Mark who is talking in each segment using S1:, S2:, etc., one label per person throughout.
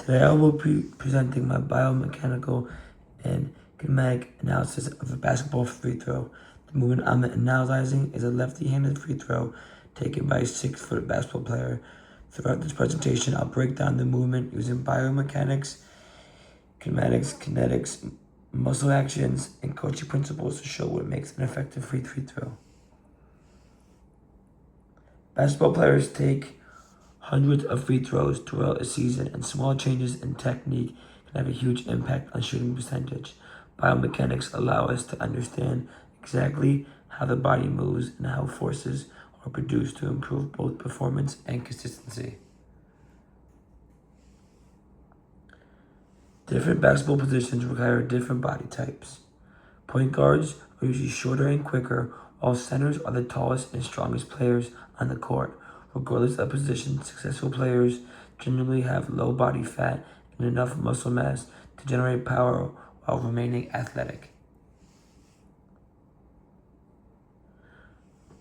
S1: Today I will be presenting my biomechanical and kinematic analysis of a basketball free throw. The movement I'm analyzing is a lefty-handed free throw taken by a 6-foot basketball player. Throughout this presentation, I'll break down the movement using biomechanics, kinetics, muscle actions, and coaching principles to show what makes an effective free throw. Basketball players take hundreds of free throws throughout a season, and small changes in technique can have a huge impact on shooting percentage. Biomechanics allow us to understand exactly how the body moves and how forces are produced to improve both performance and consistency. Different basketball positions require different body types. Point guards are usually shorter and quicker, while centers are the tallest and strongest players on the court. Regardless of position, successful players generally have low body fat and enough muscle mass to generate power while remaining athletic.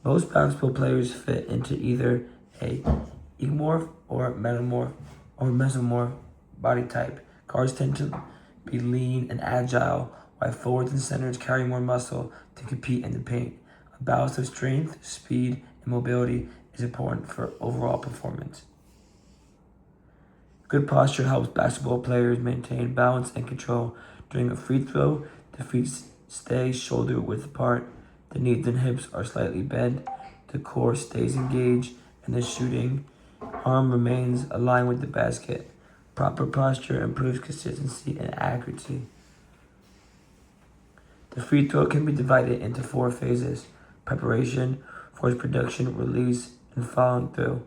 S1: Most basketball players fit into either a ectomorph or mesomorph body type. Guards tend to be lean and agile, while forwards and centers carry more muscle to compete in the paint. A balance of strength, speed, and mobility is important for overall performance. Good posture helps basketball players maintain balance and control. During a free throw, the feet stay shoulder width apart, the knees and hips are slightly bent, the core stays engaged, and the shooting arm remains aligned with the basket. Proper posture improves consistency and accuracy. The free throw can be divided into 4 phases: preparation, force production, release, and following through.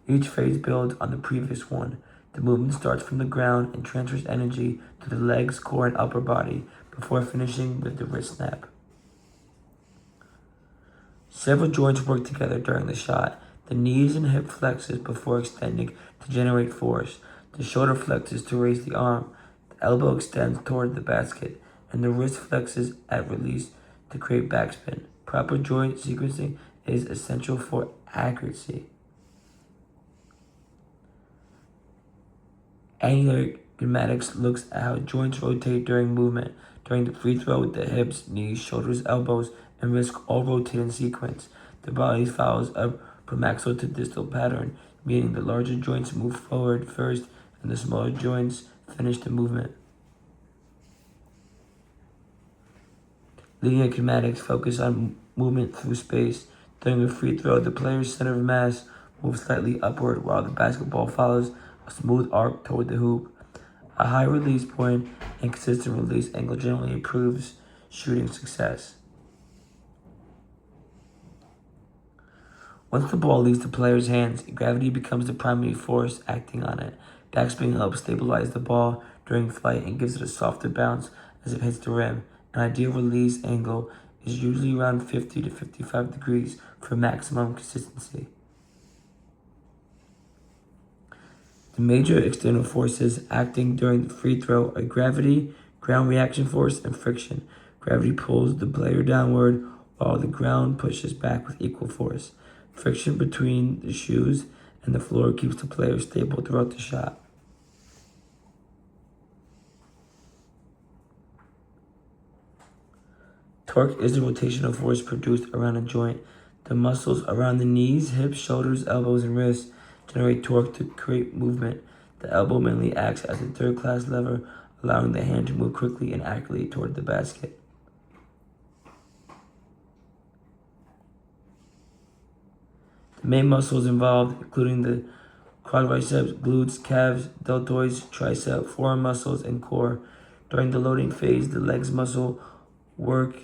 S1: Each phase builds on the previous one. The movement starts from the ground and transfers energy to the legs, core, and upper body before finishing with the wrist snap. Several joints work together during the shot. The knees and hip flexes before extending to generate force. The shoulder flexes to raise the arm. The elbow extends toward the basket, and the wrist flexes at release to create backspin. Proper joint sequencing is essential for accuracy. Angular kinetics looks at how joints rotate during movement. During the free throw, the hips, knees, shoulders, elbows, and wrists all rotate in sequence. The body follows a promaxillary to distal pattern, meaning the larger joints move forward first and the smaller joints finish the movement. Linear kinetics focus on movement through space. During a free throw, the player's center of mass moves slightly upward while the basketball follows a smooth arc toward the hoop. A high release point and consistent release angle generally improves shooting success. Once the ball leaves the player's hands, gravity becomes the primary force acting on it. Backspin helps stabilize the ball during flight and gives it a softer bounce as it hits the rim. An ideal release angle is usually around 50 to 55 degrees for maximum consistency. The major external forces acting during the free throw are gravity, ground reaction force, and friction. Gravity pulls the player downward, while the ground pushes back with equal force. Friction between the shoes and the floor keeps the player stable throughout the shot. Torque is the rotational force produced around a joint. The muscles around the knees, hips, shoulders, elbows, and wrists generate torque to create movement. The elbow mainly acts as a third-class lever, allowing the hand to move quickly and accurately toward the basket. The main muscles involved, including the quadriceps, glutes, calves, deltoids, tricep, forearm muscles, and core. During the loading phase, the legs muscle work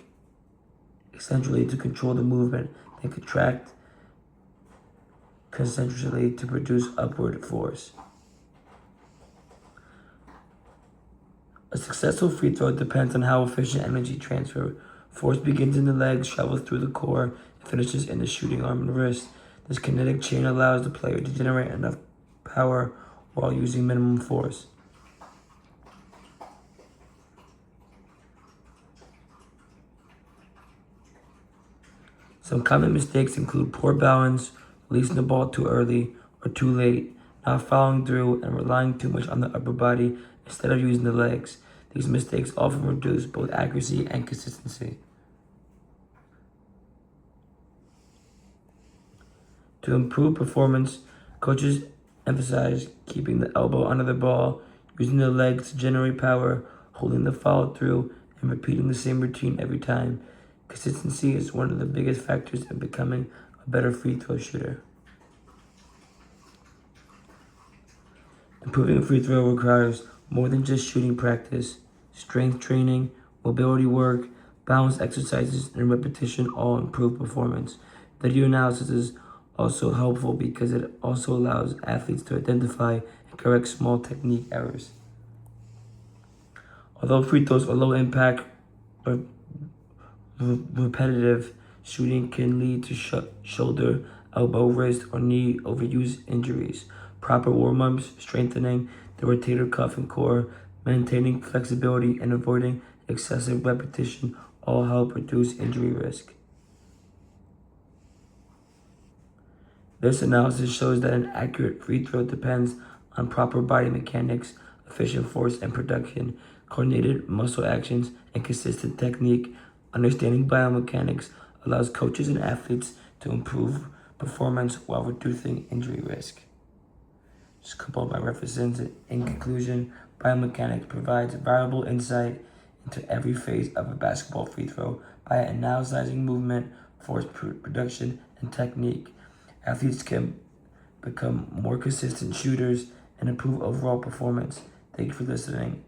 S1: eccentrically to control the movement, then contract concentrically to produce upward force. A successful free throw depends on how efficient energy transfer. Force begins in the legs, travels through the core, and finishes in the shooting arm and wrist. This kinetic chain allows the player to generate enough power while using minimum force. Some common mistakes include poor balance, releasing the ball too early or too late, not following through, and relying too much on the upper body instead of using the legs. These mistakes often reduce both accuracy and consistency. To improve performance, coaches emphasize keeping the elbow under the ball, using the legs to generate power, holding the follow through, and repeating the same routine every time. Consistency is one of the biggest factors in becoming a better free throw shooter. Improving a free throw requires more than just shooting practice. Strength training, mobility work, balance exercises, and repetition all improve performance. Video analysis is also helpful because it also allows athletes to identify and correct small technique errors. Although free throws are low impact or repetitive, shooting can lead to shoulder, elbow, wrist, or knee overuse injuries. Proper warm-ups, strengthening the rotator cuff and core, maintaining flexibility, and avoiding excessive repetition all help reduce injury risk. This analysis shows that an accurate free throw depends on proper body mechanics, efficient force and production, coordinated muscle actions, and consistent technique. Understanding biomechanics allows coaches and athletes to improve performance while reducing injury risk. Just a couple of my references. In conclusion, biomechanics provides valuable insight into every phase of a basketball free throw by analyzing movement, force production, and technique. Athletes can become more consistent shooters and improve overall performance. Thank you for listening.